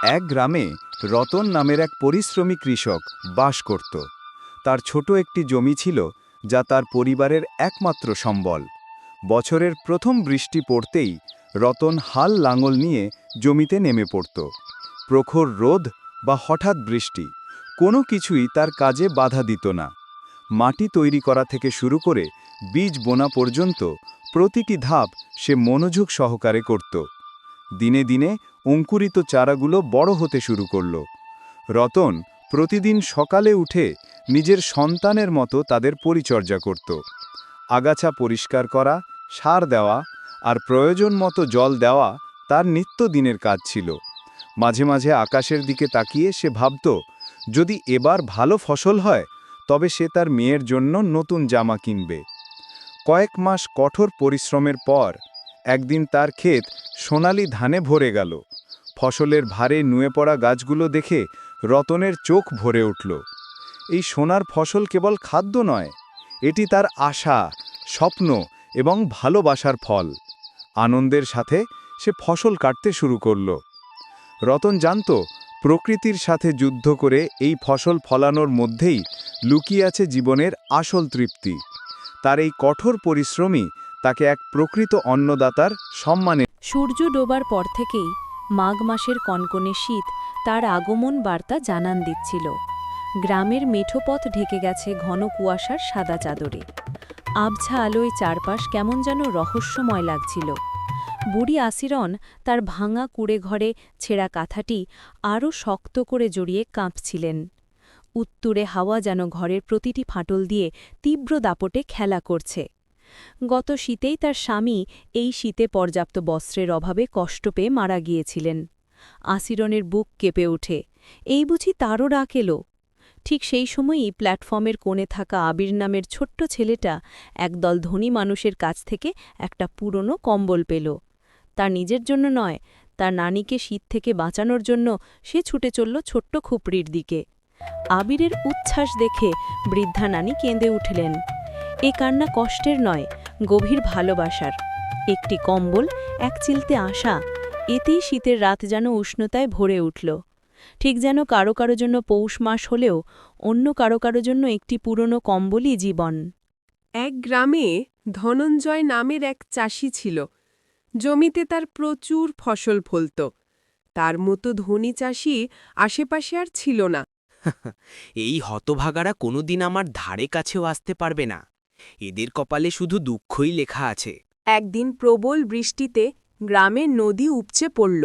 এক গ্রামে রতন নামের এক পরিশ্রমী কৃষক বাস করত। তার ছোট একটি জমি ছিল, যা তার পরিবারের একমাত্র সম্বল। বছরের প্রথম বৃষ্টি পড়তেই রতন হাল লাঙল নিয়ে জমিতে নেমে পড়ত। প্রখর রোদ বা হঠাৎ বৃষ্টি কোনো কিছুই তার কাজে বাধা দিত না। মাটি তৈরি করা থেকে শুরু করে বীজ বোনা পর্যন্ত প্রতিটি ধাপ সে মনোযোগ সহকারে করত। দিনে দিনে অঙ্কুরিত চারাগুলো বড় হতে শুরু করল। রতন প্রতিদিন সকালে উঠে নিজের সন্তানের মতো তাদের পরিচর্যা করত। আগাছা পরিষ্কার করা, সার দেওয়া আর প্রয়োজন মতো জল দেওয়া তার নিত্যদিনের কাজ ছিল। মাঝে মাঝে আকাশের দিকে তাকিয়ে সে ভাবত, যদি এবার ভালো ফসল হয় তবে সে তার মেয়ের জন্য নতুন জামা কিনবে। কয়েক মাস কঠোর পরিশ্রমের পর একদিন তার ক্ষেত সোনালি ধানে ভরে গেল। ফসলের ভারে নুয়ে পড়া গাছগুলো দেখে রতনের চোখ ভরে উঠল। এই সোনার ফসল কেবল খাদ্য নয়, এটি তার আশা, স্বপ্ন এবং ভালোবাসার ফল। আনন্দের সাথে সে ফসল কাটতে শুরু করল। রতন জানত, প্রকৃতির সাথে যুদ্ধ করে এই ফসল ফলানোর মধ্যেই লুকিয়ে আছে জীবনের আসল তৃপ্তি। তার এই কঠোর পরিশ্রমই তাকে এক প্রকৃত অন্নদাতার সম্মানে। সূর্য ডোবার পর থেকেই মাঘ মাসের কনকনে শীত তার আগমন বার্তা জানান দিচ্ছিল। গ্রামের মেঠো পথ ঢেকে গেছে ঘন কুয়াশার সাদা চাদরে। আবছা আলোয় চারপাশ কেমন যেন রহস্যময় লাগছিল। বুড়ি আসিরন তার ভাঙা কুড়ে ঘরে ছেঁড়া কাঁথাটি আরও শক্ত করে জড়িয়ে কাঁপছিলেন। উত্তুরে হাওয়া যেন ঘরের প্রতিটি ফাটল দিয়ে তীব্র দাপটে খেলা করছে। গত শীতেই তার স্বামী এই শীতে পর্যাপ্ত বস্ত্রের অভাবে কষ্ট পেয়ে মারা গিয়েছিলেন। আসিরনের বুক কেঁপে ওঠে, এই বুঝি তারও ডাক এলো। ঠিক সেই সময়ই প্ল্যাটফর্মের কোণে থাকা আবির নামের ছোট্ট ছেলেটা একদল ধনী মানুষের কাছ থেকে একটা পুরনো কম্বল পেল। তার নিজের জন্য নয়, তার নানিকে শীত থেকে বাঁচানোর জন্য সে ছুটে চলল ছোট্ট খুপড়ির দিকে। আবিরের উচ্ছ্বাস দেখে বৃদ্ধা নানি কেঁদে উঠলেন। এ কান্না কষ্টের নয়, গভীর ভালোবাসার। একটি কম্বল, এক চিলতে আশা, এতেই শীতের রাত যেন উষ্ণতায় ভরে উঠল। ঠিক যেন কারো কারো জন্য পৌষ মাস হলেও অন্য কারো কারো জন্য একটি পুরনো কম্বলই জীবন। এক গ্রামে ধনঞ্জয় নামের এক চাষি ছিল। জমিতে তার প্রচুর ফসল ফলত। তার মতো ধনী চাষি আশেপাশে আর ছিল না। এই হতভাগারা কোনোদিন আমার ধারে কাছেও আসতে পারবে না। এদের কপালে শুধু দুঃখই লেখা আছে। একদিন প্রবল বৃষ্টিতে গ্রামের নদী উপচে পড়ল।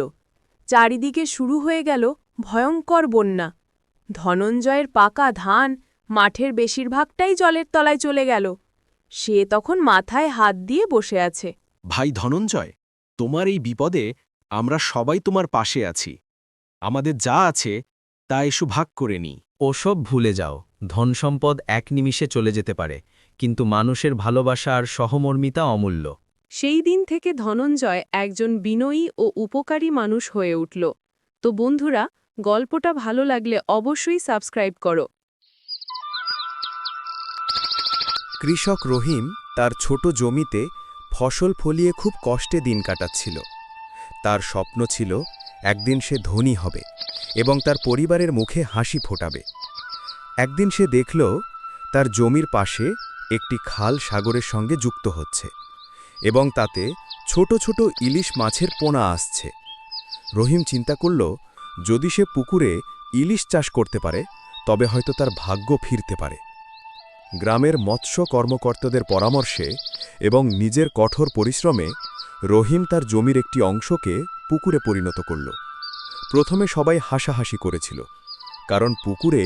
চারিদিকে শুরু হয়ে গেল ভয়ঙ্কর বন্যা। ধনঞ্জয়ের পাকা ধান, মাঠের বেশিরভাগটাই জলের তলায় চলে গেল। সে তখন মাথায় হাত দিয়ে বসে আছে। ভাই ধনঞ্জয়, তোমার এই বিপদে আমরা সবাই তোমার পাশে আছি। আমাদের যা আছে তা এসু ভাগ করে নিই। ওসব ভুলে যাও। ধনসম্পদ এক নিমিষে চলে যেতে পারে, কিন্তু মানুষের ভালোবাসা আর সহমর্মিতা অমূল্য। সেই দিন থেকে ধনঞ্জয় একজন বিনয়ী ও উপকারী মানুষ হয়ে উঠল। তো বন্ধুরা, গল্পটা ভালো লাগলে অবশ্যই সাবস্ক্রাইব করো। কৃষক রহিম তার ছোট জমিতে ফসল ফলিয়ে খুব কষ্টে দিন কাটাচ্ছিল। তার স্বপ্ন ছিল একদিন সে ধনী হবে এবং তার পরিবারের মুখে হাসি ফোটাবে। একদিন সে দেখল তার জমির পাশে একটি খাল সাগরের সঙ্গে যুক্ত হচ্ছে এবং তাতে ছোট ছোট ইলিশ মাছের পোনা আসছে। রহিম চিন্তা করল, যদি সে পুকুরে ইলিশ চাষ করতে পারে তবে হয়তো তার ভাগ্য ফিরতে পারে। গ্রামের মৎস্য কর্মকর্তাদের পরামর্শে এবং নিজের কঠোর পরিশ্রমে রহিম তার জমির একটি অংশকে পুকুরে পরিণত করল। প্রথমে সবাই হাসাহাসি করেছিল, কারণ পুকুরে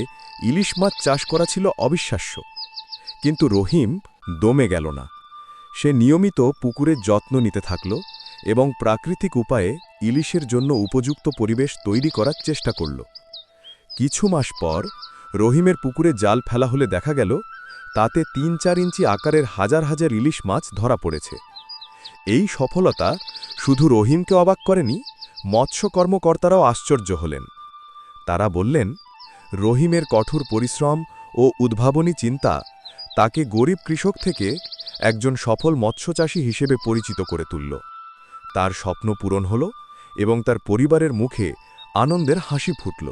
ইলিশ মাছ চাষ করা ছিল অবিশ্বাস্য। কিন্তু রহিম দমে গেল না। সে নিয়মিত পুকুরের যত্ন নিতে থাকল এবং প্রাকৃতিক উপায়ে ইলিশের জন্য উপযুক্ত পরিবেশ তৈরি করার চেষ্টা করল। কিছু মাস পর রহিমের পুকুরে জাল ফেলা হলে দেখা গেল তাতে ৩-৪ ইঞ্চি আকারের হাজার হাজার ইলিশ মাছ ধরা পড়েছে। এই সফলতা শুধু রহিমকে অবাক করেনি, মৎস্য কর্মকর্তারাও আশ্চর্য হলেন। তারা বললেন, রহিমের কঠোর পরিশ্রম ও উদ্ভাবনী চিন্তা তাকে গরিব কৃষক থেকে একজন সফল মৎস্যচাষী হিসেবে পরিচিত করে তুলল। তার স্বপ্ন পূরণ হল এবং তার পরিবারের মুখে আনন্দের হাসি ফুটল।